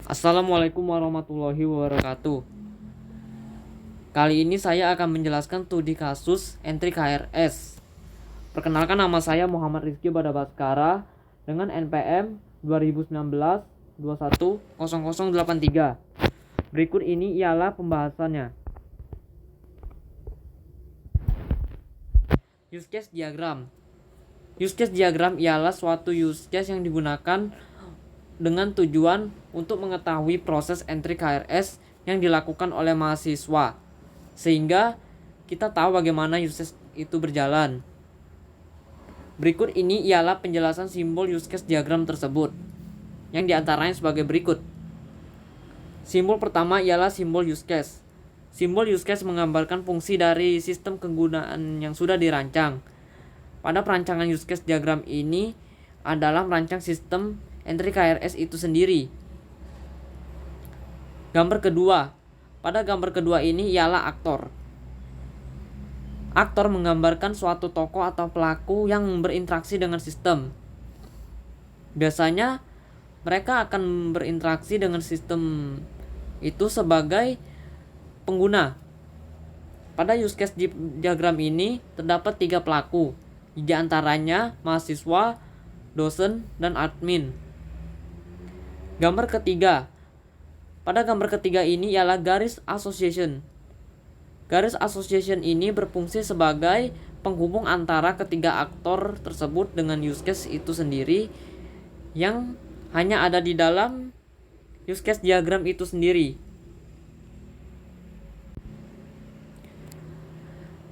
Assalamualaikum warahmatullahi wabarakatuh. Kali ini saya akan menjelaskan studi kasus entry KRS. Perkenalkan, nama saya Muhammad Rizky Badabaskara dengan NPM 2019-210083. Berikut ini ialah pembahasannya. Use case diagram. Use case diagram ialah suatu use case yang digunakan dengan tujuan untuk mengetahui proses entry KRS yang dilakukan oleh mahasiswa, sehingga kita tahu bagaimana use case itu berjalan. Berikut ini ialah penjelasan simbol use case diagram tersebut, yang diantaranya sebagai berikut. Simbol pertama ialah simbol use case. Simbol use case menggambarkan fungsi dari sistem kegunaan yang sudah dirancang. Pada perancangan use case diagram ini adalah merancang sistem entry KRS itu sendiri. Gambar kedua. Pada gambar kedua ini ialah aktor. Aktor menggambarkan suatu tokoh atau pelaku yang berinteraksi dengan sistem. Biasanya mereka akan berinteraksi dengan sistem itu sebagai pengguna. Pada use case diagram ini terdapat 3 pelaku, di antaranya mahasiswa, dosen, dan admin. Gambar ketiga. Pada gambar ketiga ini ialah garis association. Garis association ini berfungsi sebagai penghubung antara ketiga aktor tersebut dengan use case itu sendiri yang hanya ada di dalam use case diagram itu sendiri.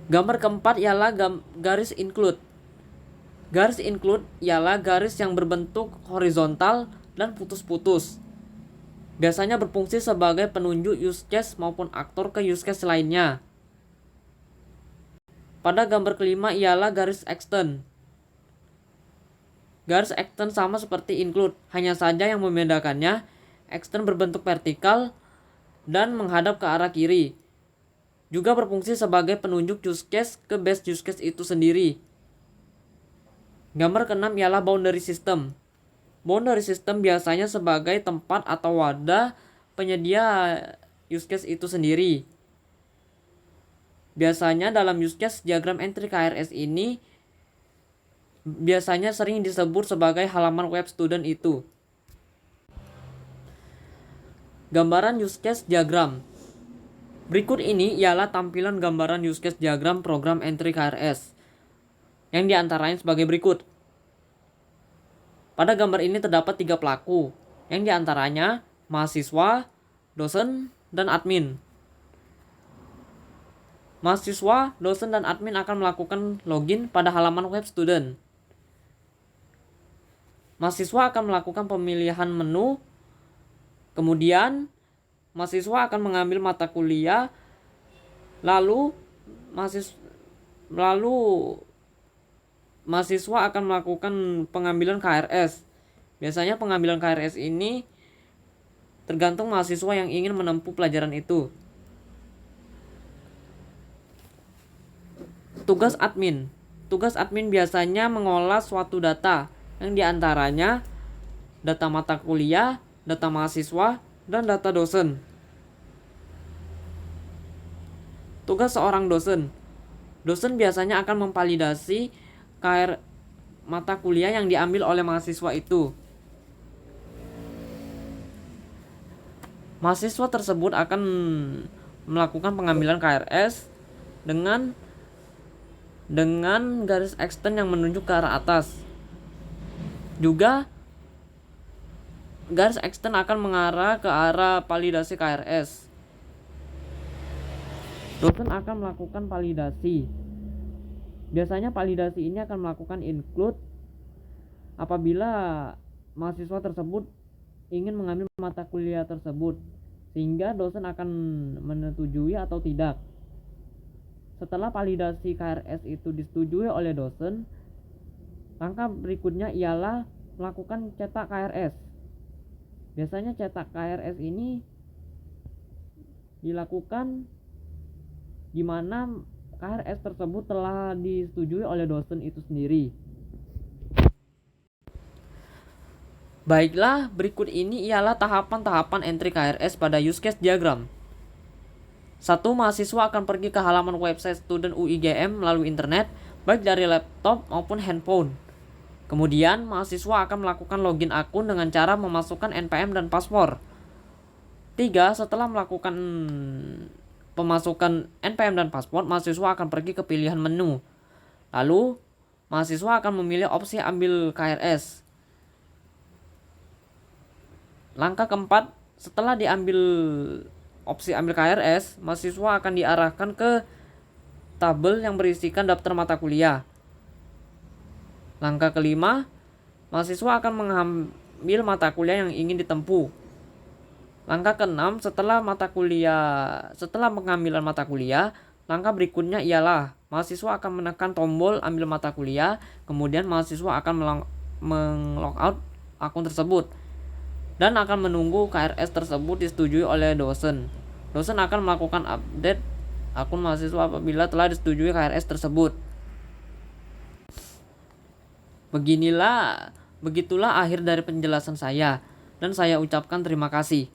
Gambar keempat ialah garis include. Garis include ialah garis yang berbentuk horizontal dan putus-putus. Biasanya berfungsi sebagai penunjuk use case maupun aktor ke use case lainnya. Pada gambar kelima ialah garis extend. Garis extend sama seperti include, hanya saja yang membedakannya extend berbentuk vertikal dan menghadap ke arah kiri. Juga berfungsi sebagai penunjuk use case ke base use case itu sendiri. Gambar keenam ialah boundary system. Boundary system biasanya sebagai tempat atau wadah penyedia use case itu sendiri. Biasanya dalam use case diagram entry KRS ini biasanya sering disebut sebagai halaman web student itu. Gambaran use case diagram. Berikut ini ialah tampilan gambaran use case diagram program entry KRS, yang diantaranya sebagai berikut. Pada gambar ini terdapat 3 pelaku, yang diantaranya mahasiswa, dosen, dan admin. Mahasiswa, dosen, dan admin akan melakukan login pada halaman web student. Mahasiswa akan melakukan pemilihan menu, kemudian mahasiswa akan mengambil mata kuliah, lalu mahasiswa akan melakukan pengambilan KRS. Biasanya pengambilan KRS ini tergantung mahasiswa yang ingin menempuh pelajaran itu. Tugas admin. Tugas admin biasanya mengolah suatu data, yang diantaranya data mata kuliah, data mahasiswa, dan data dosen. Tugas seorang dosen. Dosen biasanya akan memvalidasi mata kuliah yang diambil oleh mahasiswa itu. Mahasiswa tersebut akan melakukan pengambilan KRS dengan garis extend yang menunjuk ke arah atas. Juga garis extend akan mengarah ke arah validasi KRS. Dosen akan melakukan validasi. Biasanya validasi ini akan melakukan include apabila mahasiswa tersebut ingin mengambil mata kuliah tersebut, sehingga dosen akan menyetujui atau tidak. Setelah validasi KRS itu disetujui oleh dosen, langkah berikutnya ialah melakukan cetak KRS. Biasanya cetak KRS ini dilakukan di mana KRS tersebut telah disetujui oleh dosen itu sendiri. Baiklah, berikut ini ialah tahapan-tahapan entry KRS pada use case diagram. 1. Mahasiswa akan pergi ke halaman website student UIGM melalui internet, baik dari laptop maupun handphone. Kemudian, mahasiswa akan melakukan login akun dengan cara memasukkan NPM dan paspor. 3. Setelah melakukan pemasukan NPM dan paspor, mahasiswa akan pergi ke pilihan menu. Lalu, mahasiswa akan memilih opsi ambil KRS. Langkah keempat, setelah diambil opsi ambil KRS, mahasiswa akan diarahkan ke tabel yang berisikan daftar mata kuliah. Langkah kelima, mahasiswa akan mengambil mata kuliah yang ingin ditempuh. Langkah keenam, setelah pengambilan mata kuliah, langkah berikutnya ialah mahasiswa akan menekan tombol ambil mata kuliah, kemudian mahasiswa akan meng-logout akun tersebut dan akan menunggu KRS tersebut disetujui oleh dosen. Dosen akan melakukan update akun mahasiswa apabila telah disetujui KRS tersebut. Begitulah akhir dari penjelasan saya, dan saya ucapkan terima kasih.